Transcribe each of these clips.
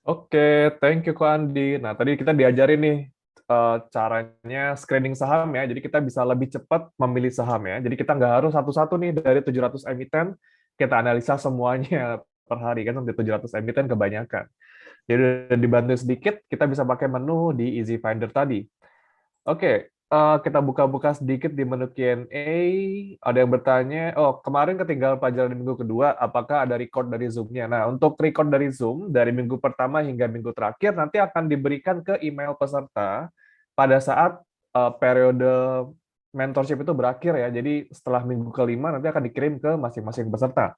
Oke, thank you Ko Andi. Nah, tadi kita diajarin nih caranya screening saham ya. Jadi kita bisa lebih cepat memilih saham ya. Jadi kita nggak harus satu-satu nih dari 700 emiten kita analisa semuanya per hari kan nanti 700 emiten kebanyakan. Jadi udah dibantu sedikit, kita bisa pakai menu di Easy Finder tadi. Oke, kita buka-buka sedikit di menu Q&A. Ada yang bertanya, oh kemarin ketinggalan pelajaran di minggu kedua, apakah ada record dari Zoom-nya? Nah, untuk record dari Zoom, dari minggu pertama hingga minggu terakhir, nanti akan diberikan ke email peserta pada saat periode mentorship itu berakhir ya. Jadi setelah minggu kelima nanti akan dikirim ke masing-masing peserta.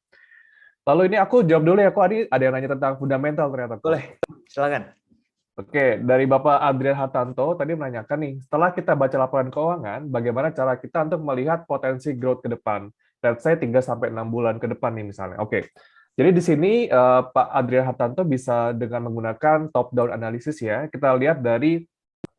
Lalu ini aku jawab dulu ya, kok ada yang nanya tentang fundamental ternyata kok. Boleh, silakan. Oke, dari Bapak Adrian Hartanto tadi menanyakan nih, setelah kita baca laporan keuangan, bagaimana cara kita untuk melihat potensi growth ke depan? Let's say 3 sampai 6 bulan ke depan nih misalnya. Oke. Jadi di sini Pak Adrian Hartanto bisa dengan menggunakan top down analysis ya. Kita lihat dari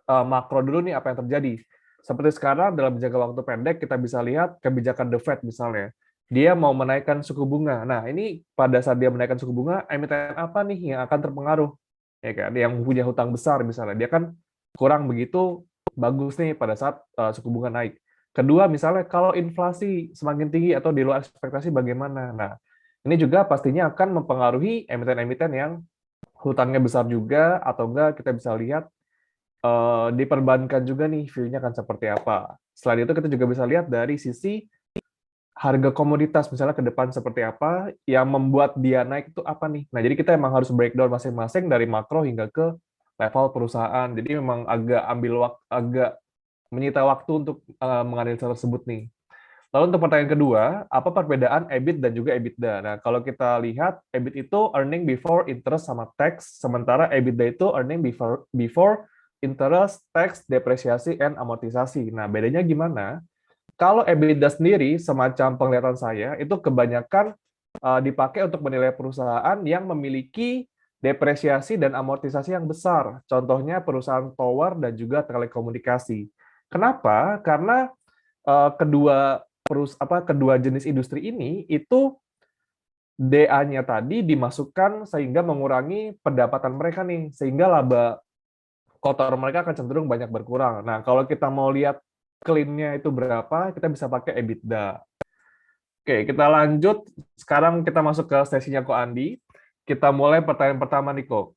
makro dulu nih apa yang terjadi. Seperti sekarang dalam jangka waktu pendek kita bisa lihat kebijakan The Fed misalnya. Dia mau menaikkan suku bunga. Nah, ini pada saat dia menaikkan suku bunga, emiten apa nih yang akan terpengaruh? Ya kan, yang punya hutang besar misalnya, dia kan kurang begitu bagus nih pada saat suku bunga naik. Kedua, misalnya kalau inflasi semakin tinggi atau di luar ekspektasi bagaimana? Nah, ini juga pastinya akan mempengaruhi emiten-emiten yang hutangnya besar juga, atau enggak kita bisa lihat diperbankan juga nih view-nya akan seperti apa. Selain itu kita juga bisa lihat dari sisi harga komoditas misalnya ke depan seperti apa, yang membuat dia naik itu apa nih. Nah, jadi kita emang harus breakdown masing-masing dari makro hingga ke level perusahaan. Jadi memang agak agak menyita waktu untuk menganalisa tersebut nih. Lalu untuk pertanyaan kedua, apa perbedaan EBIT dan juga EBITDA? Nah, kalau kita lihat EBIT itu earning before interest sama tax, sementara EBITDA itu earning before interest, tax, depresiasi, and amortisasi. Nah, bedanya gimana? Kalau EBITDA sendiri, semacam penglihatan saya, itu kebanyakan dipakai untuk menilai perusahaan yang memiliki depresiasi dan amortisasi yang besar. Contohnya perusahaan tower dan juga telekomunikasi. Kenapa? Karena kedua jenis industri ini itu DA-nya tadi dimasukkan sehingga mengurangi pendapatan mereka nih, sehingga laba kotor mereka akan cenderung banyak berkurang. Nah, kalau kita mau lihat clean-nya itu berapa, kita bisa pakai EBITDA. Oke, kita lanjut. Sekarang kita masuk ke sesinya Ko Andi. Kita mulai pertanyaan pertama nih, Ko.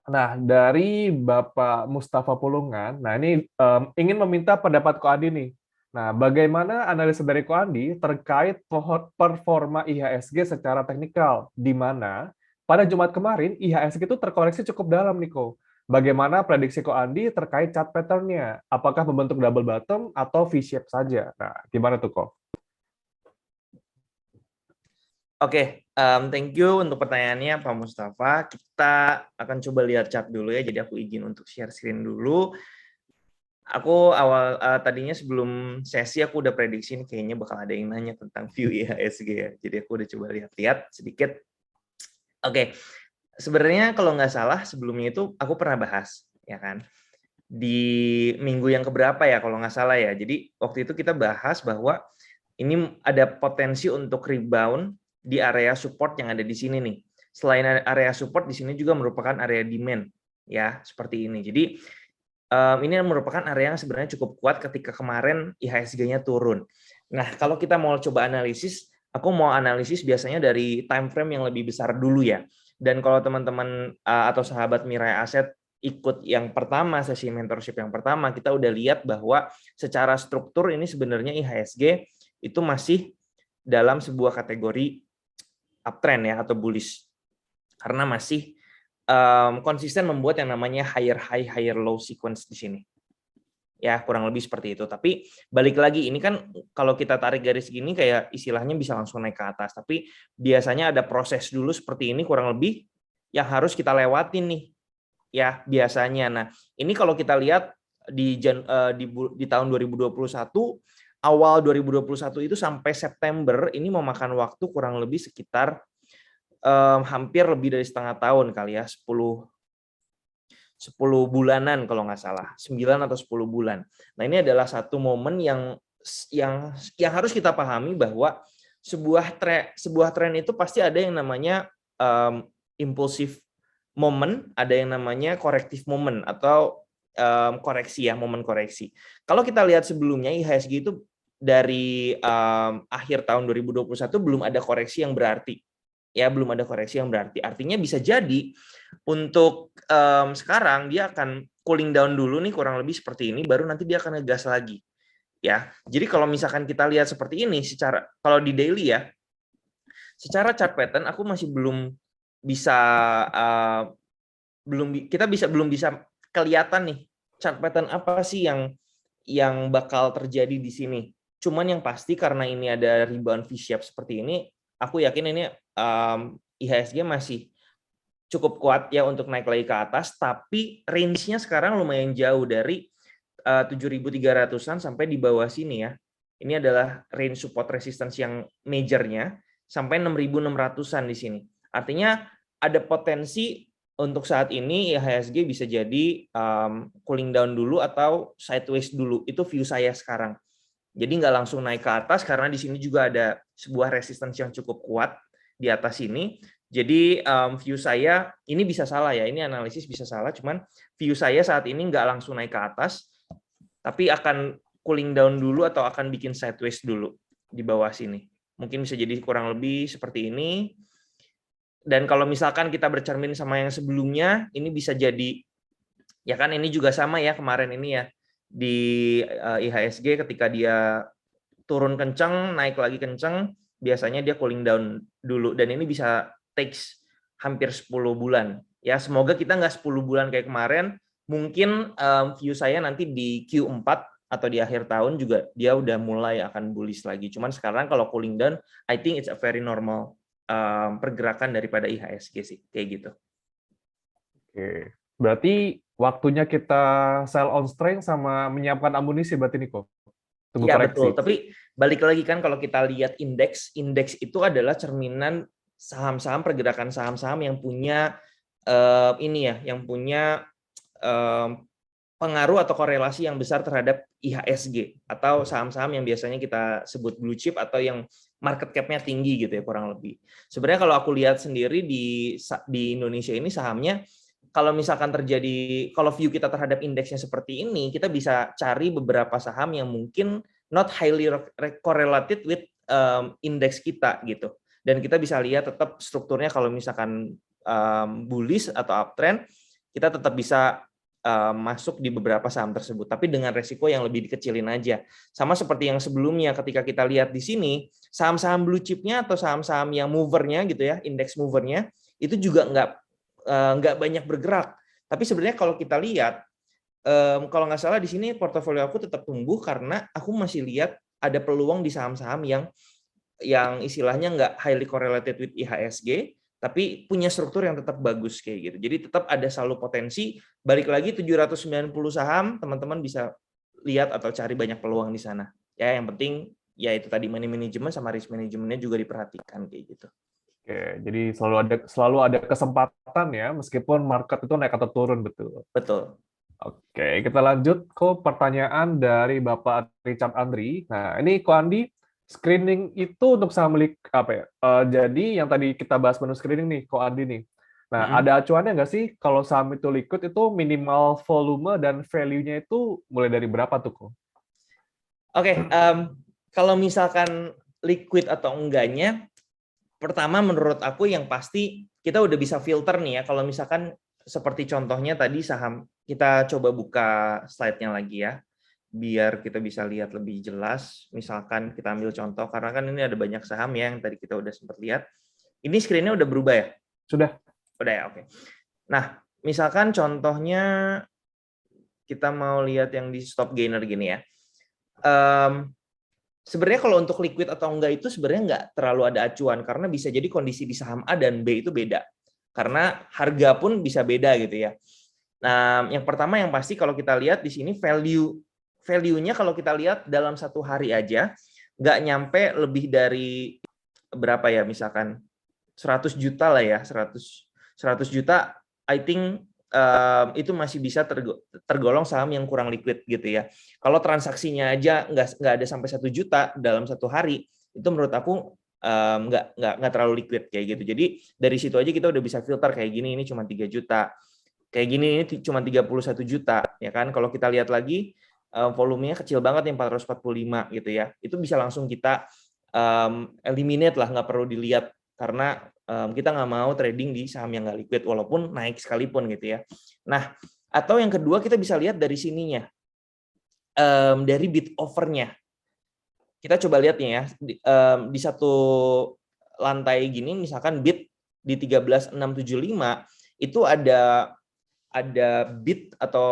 Nah, dari Bapak Mustafa Pulungan, nah ini ingin meminta pendapat Ko Andi nih. Nah, bagaimana analisa dari Ko Andi terkait performa IHSG secara teknikal, di mana pada Jumat kemarin IHSG itu terkoreksi cukup dalam nih, Ko. Bagaimana prediksi Ko Andi terkait chart pattern-nya? Apakah membentuk double bottom atau V-shape saja? Nah, gimana tuh, Ko? Oke, thank you untuk pertanyaannya Pak Mustafa. Kita akan coba lihat chart dulu ya. Jadi aku izin untuk share screen dulu. Aku tadinya sebelum sesi aku udah prediksi ini kayaknya bakal ada yang nanya tentang view IHSG ya. Jadi aku udah coba lihat-lihat sedikit. Oke, sebenarnya kalau nggak salah sebelumnya itu aku pernah bahas, ya kan? Di minggu yang keberapa ya kalau nggak salah ya. Jadi waktu itu kita bahas bahwa ini ada potensi untuk rebound di area support yang ada di sini nih. Selain area support, di sini juga merupakan area demand, ya seperti ini. Jadi ini merupakan area yang sebenarnya cukup kuat ketika kemarin IHSG-nya turun. Nah, kalau kita mau coba analisis, aku mau analisis biasanya dari time frame yang lebih besar dulu ya. Dan kalau teman-teman atau sahabat Mirai Aset ikut yang pertama, sesi mentorship yang pertama, kita udah lihat bahwa secara struktur ini sebenarnya IHSG itu masih dalam sebuah kategori uptrend ya atau bullish. Karena masih konsisten membuat yang namanya higher high, higher low sequence di sini. Ya, kurang lebih seperti itu. Tapi balik lagi, ini kan kalau kita tarik garis gini kayak istilahnya bisa langsung naik ke atas. Tapi biasanya ada proses dulu seperti ini kurang lebih yang harus kita lewatin nih. Ya, biasanya. Nah, ini kalau kita lihat di tahun 2021, awal 2021 itu sampai September, ini memakan waktu kurang lebih sekitar hampir lebih dari setengah tahun kali ya, 10 bulanan kalau nggak salah, 9 atau 10 bulan. Nah, ini adalah satu momen yang harus kita pahami bahwa sebuah tren itu pasti ada yang namanya impulsif momen, ada yang namanya corrective moment atau koreksi ya, momen koreksi. Kalau kita lihat sebelumnya IHSG itu dari akhir tahun 2021 belum ada koreksi yang berarti. Ya, belum ada koreksi yang berarti. Artinya bisa jadi untuk sekarang dia akan cooling down dulu nih kurang lebih seperti ini, baru nanti dia akan ngegas lagi. Ya. Jadi kalau misalkan kita lihat seperti ini secara kalau di daily ya, secara chart pattern aku masih belum bisa belum bisa kelihatan nih chart pattern apa sih yang bakal terjadi di sini. Cuman yang pasti karena ini ada rebound V-shape seperti ini, aku yakin ini IHSG masih cukup kuat ya untuk naik lagi ke atas, tapi range-nya sekarang lumayan jauh dari 7.300-an sampai di bawah sini ya. Ini adalah range support resistance yang major-nya sampai 6.600-an di sini. Artinya ada potensi untuk saat ini IHSG bisa jadi cooling down dulu atau sideways dulu. Itu view saya sekarang. Jadi nggak langsung naik ke atas karena di sini juga ada sebuah resistance yang cukup kuat di atas ini. Jadi view saya ini bisa salah ya, ini analisis bisa salah. Cuman view saya saat ini nggak langsung naik ke atas, tapi akan cooling down dulu atau akan bikin sideways dulu di bawah sini. Mungkin bisa jadi kurang lebih seperti ini. Dan kalau misalkan kita bercermin sama yang sebelumnya, ini bisa jadi, ya kan ini juga sama ya kemarin ini ya, di IHSG ketika dia turun kencang, naik lagi kencang, biasanya dia cooling down dulu. Dan ini bisa takes hampir 10 bulan. Ya, semoga kita nggak 10 bulan kayak kemarin. Mungkin view saya nanti di Q4 atau di akhir tahun juga dia udah mulai akan bullish lagi. Cuman sekarang kalau cooling down, I think it's a very normal pergerakan daripada IHSG sih, kayak gitu. Oke, berarti waktunya kita sell on strength sama menyiapkan amunisi berarti nih kok. Tunggu Ya koreksi. betul, tapi balik lagi kan kalau kita lihat indeks itu adalah cerminan saham-saham, pergerakan saham-saham yang punya ini ya, yang punya pengaruh atau korelasi yang besar terhadap IHSG atau saham-saham yang biasanya kita sebut blue chip atau yang market cap-nya tinggi gitu ya kurang lebih. Sebenarnya kalau aku lihat sendiri di Indonesia ini sahamnya kalau misalkan terjadi, kalau view kita terhadap indeksnya seperti ini, kita bisa cari beberapa saham yang mungkin not highly correlated with indeks kita gitu. Dan kita bisa lihat tetap strukturnya kalau misalkan bullish atau uptrend, kita tetap bisa masuk di beberapa saham tersebut, tapi dengan resiko yang lebih dikecilin aja. Sama seperti yang sebelumnya, ketika kita lihat di sini, saham-saham blue chip-nya atau saham-saham yang mover-nya gitu ya, indeks mover-nya, itu juga nggak banyak bergerak. Tapi sebenarnya kalau kita lihat, kalau nggak salah di sini portofolio aku tetap tumbuh karena aku masih lihat ada peluang di saham-saham yang istilahnya nggak highly correlated with IHSG, tapi punya struktur yang tetap bagus kayak gitu. Jadi tetap ada selalu potensi. Balik lagi 790 saham, teman-teman bisa lihat atau cari banyak peluang di sana. Ya, yang penting ya itu tadi money management sama risk manajemennya juga diperhatikan kayak gitu. Oke, jadi selalu ada kesempatan ya, meskipun market itu naik atau turun, betul. Betul. Oke, kita lanjut ke pertanyaan dari Bapak Richard Andri. Nah, ini Ko Andi, screening itu untuk saham apa ya? Jadi yang tadi kita bahas menu screening nih, Ko Andi nih. Nah, ada acuannya nggak sih kalau saham itu liquid itu minimal volume dan value-nya itu mulai dari berapa tuh, Ko? Oke, kalau misalkan liquid atau enggaknya, pertama menurut aku yang pasti kita udah bisa filter nih ya. Kalau misalkan seperti contohnya tadi saham, kita coba buka slide-nya lagi ya, biar kita bisa lihat lebih jelas. Misalkan kita ambil contoh, karena kan ini ada banyak saham ya yang tadi kita udah sempat lihat. Ini screen-nya udah berubah ya? Sudah. Udah ya, oke. Nah, misalkan contohnya kita mau lihat yang di stop gainer gini ya. Sebenarnya kalau untuk liquid atau enggak itu sebenarnya nggak terlalu ada acuan, karena bisa jadi kondisi di saham A dan B itu beda. Karena harga pun bisa beda gitu ya. Nah, yang pertama yang pasti kalau kita lihat di sini value-nya kalau kita lihat dalam satu hari aja nggak nyampe lebih dari berapa ya, misalkan 100 juta lah ya, 100 juta I think itu masih bisa tergolong saham yang kurang liquid gitu ya. Kalau transaksinya aja nggak ada sampai 1 juta dalam satu hari, itu menurut aku nggak terlalu liquid kayak gitu. Jadi dari situ aja kita udah bisa filter kayak gini, ini cuma 3 juta. Kayak gini ini cuma 31 juta, ya kan? Kalau kita lihat lagi volumenya kecil banget nih 445 gitu ya. Itu bisa langsung kita eliminate lah, nggak perlu dilihat karena kita nggak mau trading di saham yang nggak liquid walaupun naik sekalipun gitu ya. Nah, atau yang kedua kita bisa lihat dari sininya, dari bid offer-nya. Kita coba lihat nih ya, di satu lantai gini misalkan bid di 13.675 itu ada bid atau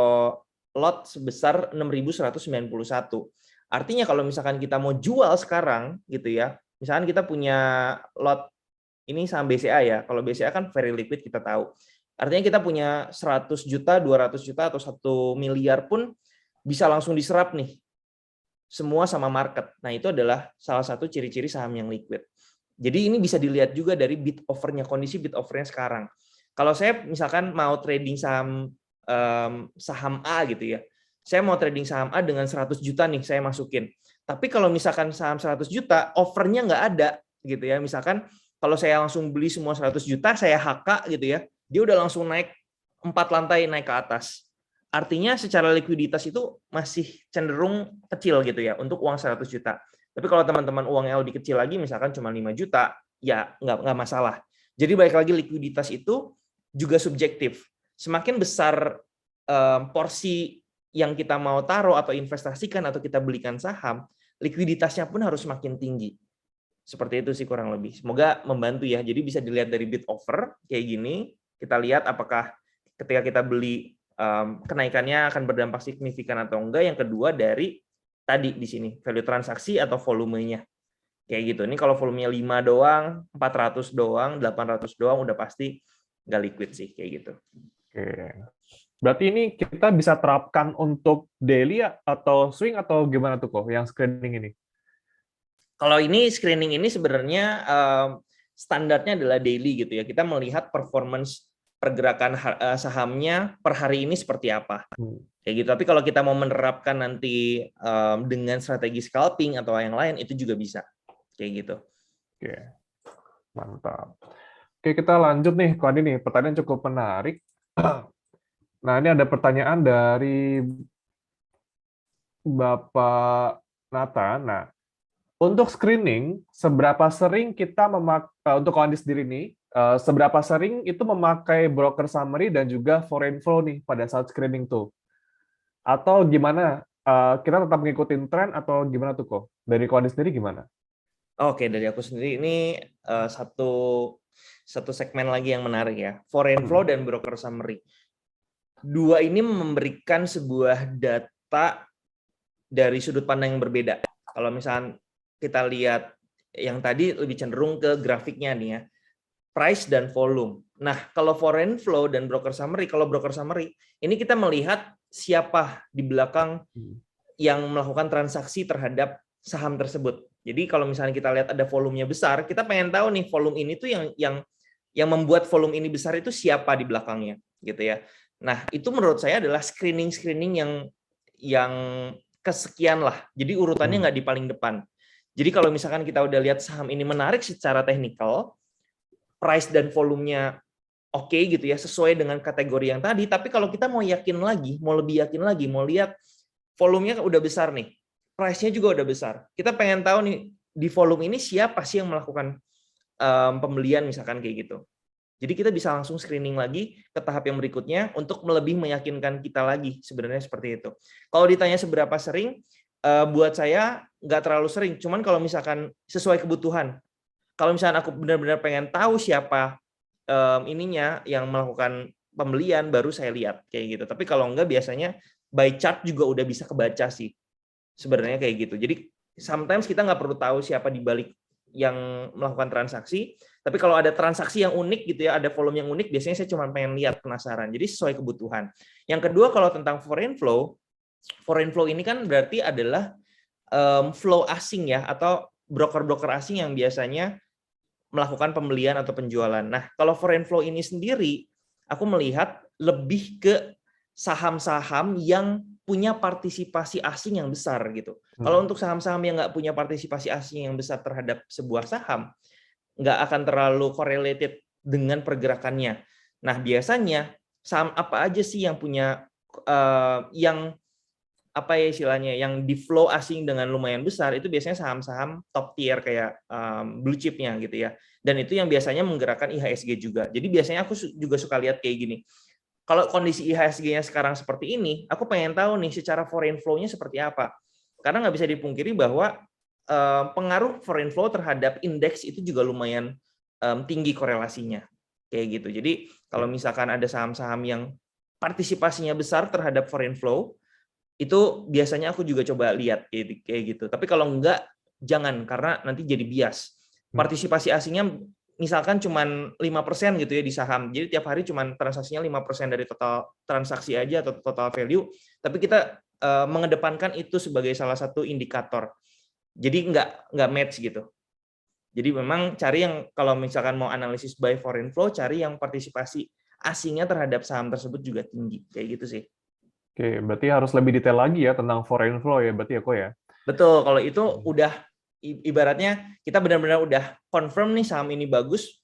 lot sebesar 6.191. Artinya kalau misalkan kita mau jual sekarang gitu ya, misalkan kita punya lot ini saham BCA ya, kalau BCA kan very liquid kita tahu. Artinya kita punya 100 juta, 200 juta atau 1 miliar pun bisa langsung diserap nih. Semua sama market. Nah, itu adalah salah satu ciri-ciri saham yang liquid. Jadi ini bisa dilihat juga dari bid offer-nya, kondisi bid offer-nya sekarang. Kalau saya misalkan mau trading saham A gitu ya. Saya mau trading saham A dengan 100 juta nih saya masukin. Tapi kalau misalkan saham 100 juta, offer-nya nggak ada gitu ya. Misalkan kalau saya langsung beli semua 100 juta, saya HK gitu ya. Dia udah langsung naik 4 lantai naik ke atas. Artinya secara likuiditas itu masih cenderung kecil gitu ya untuk uang 100 juta. Tapi kalau teman-teman uangnya lebih kecil lagi, misalkan cuma 5 juta, ya nggak masalah. Jadi balik lagi likuiditas itu juga subjektif. Semakin besar porsi yang kita mau taruh atau investasikan atau kita belikan saham, likuiditasnya pun harus makin tinggi. Seperti itu sih kurang lebih. Semoga membantu ya. Jadi bisa dilihat dari bid offer kayak gini. Kita lihat apakah ketika kita beli kenaikannya akan berdampak signifikan atau enggak. Yang kedua dari tadi di sini value transaksi atau volumenya kayak gitu. Ini kalau volumenya 5 doang, 400 doang, 800 doang udah pasti nggak liquid sih kayak gitu. Oke. Berarti ini kita bisa terapkan untuk daily atau swing atau gimana tuh kok yang screening ini? Kalau ini screening ini sebenarnya standarnya adalah daily gitu ya. Kita melihat performance pergerakan sahamnya per hari ini seperti apa. Kayak gitu. Tapi kalau kita mau menerapkan nanti dengan strategi scalping atau yang lain itu juga bisa. Kayak gitu. Oke. Mantap. Oke, kita lanjut nih. Kalau ini pertanyaan cukup menarik. Nah, ini ada pertanyaan dari Bapak Nathan. Nah, untuk screening, seberapa sering kita untuk Kondi sendiri nih, seberapa sering itu memakai broker summary dan juga foreign flow nih pada saat screening tuh? Atau gimana? Kita tetap ngikutin tren atau gimana tuh kok? Dari Kondi sendiri gimana? Oke, dari aku sendiri ini satu segmen lagi yang menarik ya, foreign flow dan broker summary. Dua ini memberikan sebuah data dari sudut pandang yang berbeda. Kalau misalnya kita lihat yang tadi lebih cenderung ke grafiknya nih ya, price dan volume. Nah, kalau foreign flow dan broker summary, kalau broker summary, ini kita melihat siapa di belakang yang melakukan transaksi terhadap saham tersebut. Jadi kalau misalnya kita lihat ada volumenya besar, kita pengen tahu nih volume ini tuh yang membuat volume ini besar itu siapa di belakangnya, gitu ya. Nah, itu menurut saya adalah screening yang kesekian lah. Jadi urutannya nggak di paling depan. Jadi kalau misalkan kita udah lihat saham ini menarik secara teknikal, price dan volumenya oke gitu ya, sesuai dengan kategori yang tadi. Tapi kalau kita mau yakin lagi, mau lebih yakin lagi, mau lihat volumenya udah besar nih, price-nya juga udah besar. Kita pengen tahu nih di volume ini siapa sih yang melakukan pembelian misalkan kayak gitu. Jadi kita bisa langsung screening lagi ke tahap yang berikutnya untuk lebih meyakinkan kita lagi sebenarnya seperti itu. Kalau ditanya seberapa sering, buat saya nggak terlalu sering. Cuman kalau misalkan sesuai kebutuhan, kalau misalkan aku benar-benar pengen tahu siapa ininya yang melakukan pembelian, baru saya lihat kayak gitu. Tapi kalau enggak biasanya by chart juga udah bisa kebaca sih sebenarnya kayak gitu. Jadi sometimes kita nggak perlu tahu siapa di balik yang melakukan transaksi, tapi kalau ada transaksi yang unik gitu ya, ada volume yang unik, biasanya saya cuma pengen lihat, penasaran. Jadi sesuai kebutuhan. Yang kedua, kalau tentang foreign flow ini kan berarti adalah flow asing ya, atau broker-broker asing yang biasanya melakukan pembelian atau penjualan. Nah, kalau foreign flow ini sendiri, aku melihat lebih ke saham-saham yang punya partisipasi asing yang besar gitu. Kalau untuk saham-saham yang nggak punya partisipasi asing yang besar terhadap sebuah saham, nggak akan terlalu correlated dengan pergerakannya. Nah, biasanya saham apa aja sih yang punya yang apa ya istilahnya, yang di flow asing dengan lumayan besar, itu biasanya saham-saham top tier kayak blue chip-nya gitu ya. Dan itu yang biasanya menggerakkan IHSG juga. Jadi biasanya aku juga suka lihat kayak gini. Kalau kondisi IHSG-nya sekarang seperti ini, aku pengen tahu nih secara foreign flow-nya seperti apa. Karena nggak bisa dipungkiri bahwa pengaruh foreign flow terhadap indeks itu juga lumayan tinggi korelasinya. Kayak gitu. Jadi kalau misalkan ada saham-saham yang partisipasinya besar terhadap foreign flow, itu biasanya aku juga coba lihat kayak gitu. Tapi kalau enggak, jangan, karena nanti jadi bias. Partisipasi asingnya misalkan cuma 5% gitu ya di saham. Jadi tiap hari cuma transaksinya 5% dari total transaksi aja atau total value, tapi kita mengedepankan itu sebagai salah satu indikator. Jadi enggak match gitu. Jadi memang cari yang, kalau misalkan mau analisis buy foreign flow, cari yang partisipasi asingnya terhadap saham tersebut juga tinggi. Kayak gitu sih. Oke, berarti harus lebih detail lagi ya tentang foreign flow ya, berarti ya kok ya? Betul, kalau itu udah ibaratnya kita benar-benar udah confirm nih saham ini bagus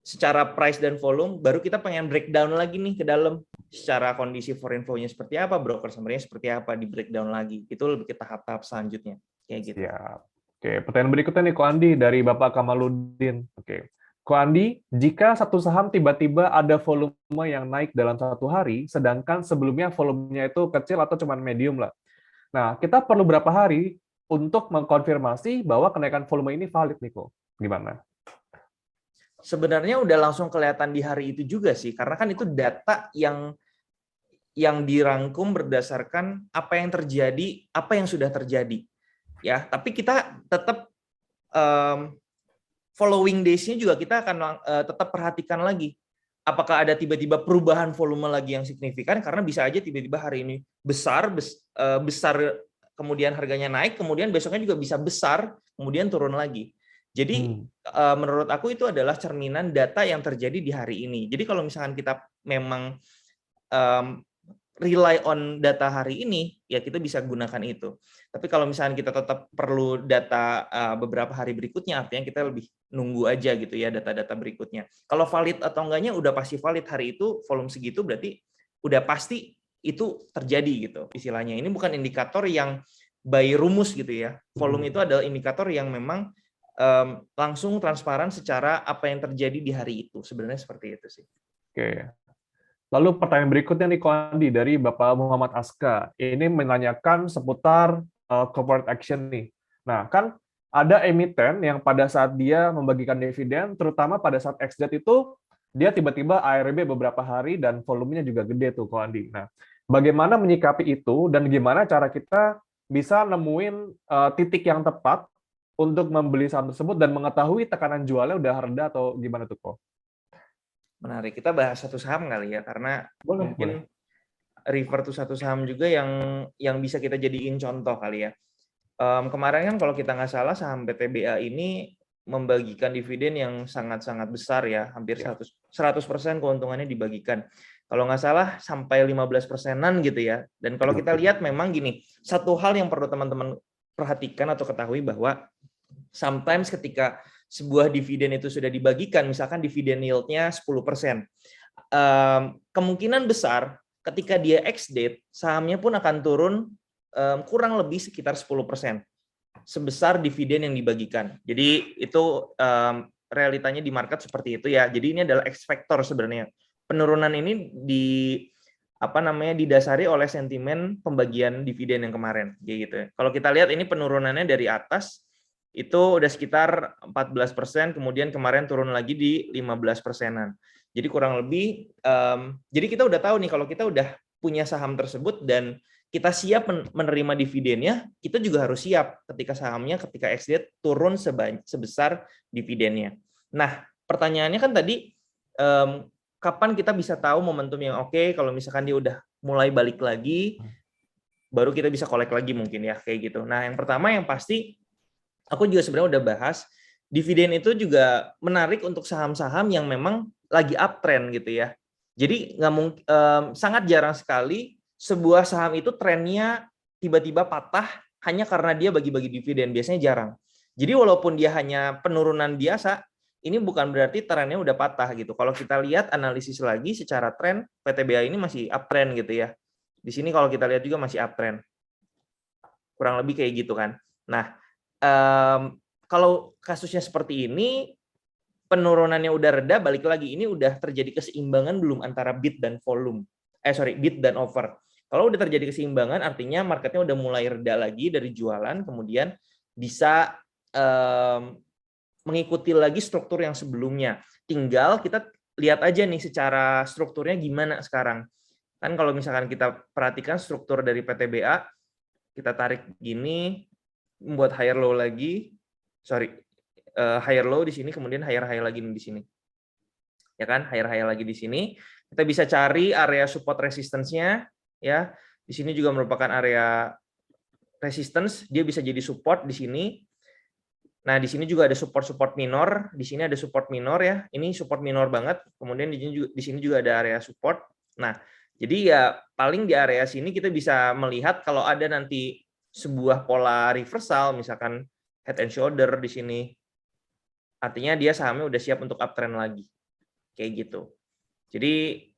secara price dan volume, baru kita pengen breakdown lagi nih ke dalam secara kondisi foreign flow-nya seperti apa, broker summary-nya seperti apa, di breakdown lagi. Itu lebih ke tahap-tahap selanjutnya. Kayak gitu. Siap. Oke, pertanyaan berikutnya nih Ko Andi dari Bapak Kamaludin. Oke. Ko Andi, jika satu saham tiba-tiba ada volume yang naik dalam satu hari, sedangkan sebelumnya volumenya itu kecil atau cuma medium lah. Nah, kita perlu berapa hari untuk mengkonfirmasi bahwa kenaikan volume ini valid nih, Ko? Gimana? Sebenarnya udah langsung kelihatan di hari itu juga sih, karena kan itu data yang dirangkum berdasarkan apa yang terjadi, apa yang sudah terjadi. Ya, tapi kita tetap following days-nya juga kita akan tetap perhatikan lagi. Apakah ada tiba-tiba perubahan volume lagi yang signifikan, karena bisa aja tiba-tiba hari ini besar, kemudian harganya naik, kemudian besoknya juga bisa besar, kemudian turun lagi. Jadi menurut aku itu adalah cerminan data yang terjadi di hari ini. Jadi kalau misalkan kita memang rely on data hari ini, ya kita bisa gunakan itu. Tapi kalau misalnya kita tetap perlu data beberapa hari berikutnya, artinya kita lebih nunggu aja gitu ya data-data berikutnya. Kalau valid atau enggaknya udah pasti valid hari itu, volume segitu berarti udah pasti itu terjadi gitu istilahnya. Ini bukan indikator yang by rumus gitu ya. Volume itu adalah indikator yang memang langsung transparan secara apa yang terjadi di hari itu. Sebenarnya seperti itu sih. Oke. Lalu pertanyaan berikutnya nih, Ko Andi, dari Bapak Muhammad Aska. Ini menanyakan seputar corporate action nih. Nah, kan ada emiten yang pada saat dia membagikan dividen, terutama pada saat ex-date itu, dia tiba-tiba ARB beberapa hari dan volumenya juga gede tuh, Ko Andi. Nah, bagaimana menyikapi itu dan gimana cara kita bisa nemuin titik yang tepat untuk membeli saham tersebut dan mengetahui tekanan jualnya udah rendah atau gimana tuh, Ko? Menarik. Kita bahas satu saham kali ya, karena mungkin refer to satu saham juga yang bisa kita jadiin contoh kali ya. Kemarin kan kalau kita nggak salah saham PTBA ini membagikan dividen yang sangat-sangat besar ya, hampir 100% keuntungannya dibagikan. Kalau nggak salah sampai 15%-an gitu ya. Dan kalau kita lihat memang gini, satu hal yang perlu teman-teman perhatikan atau ketahui bahwa sometimes ketika sebuah dividen itu sudah dibagikan, misalkan dividen yield-nya 10%, kemungkinan besar ketika dia ex-date, sahamnya pun akan turun kurang lebih sekitar 10%, sebesar dividen yang dibagikan. Jadi itu realitanya di market seperti itu ya. Jadi ini adalah X factor sebenarnya. Penurunan ini didasari oleh sentimen pembagian dividen yang kemarin, gitu. Kalau kita lihat ini penurunannya dari atas, itu udah sekitar 14%, kemudian kemarin turun lagi di 15%-an. Jadi kurang lebih, jadi kita udah tahu nih kalau kita udah punya saham tersebut dan kita siap menerima dividennya, kita juga harus siap ketika sahamnya ketika ex-date turun sebesar dividennya. Nah, pertanyaannya kan tadi, kapan kita bisa tahu momentum yang oke, kalau misalkan dia udah mulai balik lagi, baru kita bisa collect lagi mungkin ya, kayak gitu. Nah, yang pertama yang pasti, aku juga sebenarnya udah bahas, dividen itu juga menarik untuk saham-saham yang memang lagi uptrend gitu ya. Jadi sangat jarang sekali sebuah saham itu trennya tiba-tiba patah hanya karena dia bagi-bagi dividen, biasanya jarang. Jadi walaupun dia hanya penurunan biasa, ini bukan berarti trennya udah patah gitu. Kalau kita lihat analisis lagi secara tren, PTBA ini masih uptrend gitu ya. Di sini kalau kita lihat juga masih uptrend. Kurang lebih kayak gitu kan. Nah, kalau kasusnya seperti ini, penurunannya udah reda, balik lagi, ini udah terjadi keseimbangan belum antara bid dan volume. Bid dan offer. Kalau udah terjadi keseimbangan, artinya marketnya udah mulai reda lagi dari jualan, kemudian bisa mengikuti lagi struktur yang sebelumnya. Tinggal kita lihat aja nih secara strukturnya gimana sekarang. Kan kalau misalkan kita perhatikan struktur dari PTBA, kita tarik gini, membuat higher low lagi, higher low di sini, kemudian higher high lagi di sini. Ya kan, higher high lagi di sini. Kita bisa cari area support resistance-nya, ya. Di sini juga merupakan area resistance, dia bisa jadi support di sini. Nah, di sini juga ada support minor, di sini ada support minor ya. Ini support minor banget. Kemudian di sini juga ada area support. Nah, jadi ya paling di area sini kita bisa melihat kalau ada nanti sebuah pola reversal, misalkan head and shoulder di sini, artinya dia sahamnya udah siap untuk uptrend lagi. Kayak gitu. Jadi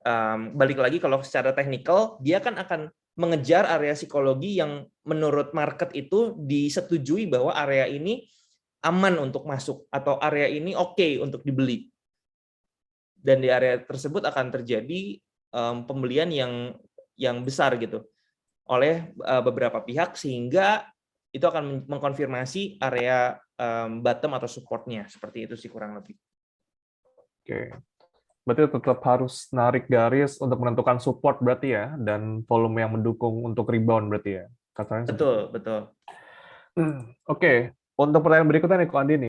balik lagi kalau secara technical, dia kan akan mengejar area psikologi yang menurut market itu disetujui bahwa area ini aman untuk masuk atau area ini oke untuk dibeli. Dan di area tersebut akan terjadi pembelian yang besar gitu oleh beberapa pihak, sehingga itu akan mengkonfirmasi area bottom atau supportnya. Seperti itu sih kurang lebih. Oke. Berarti tetap harus narik garis untuk menentukan support berarti ya, dan volume yang mendukung untuk rebound berarti ya. Katanya Betul, betul. Oke. Untuk pertanyaan berikutnya nih, Ko Andi nih.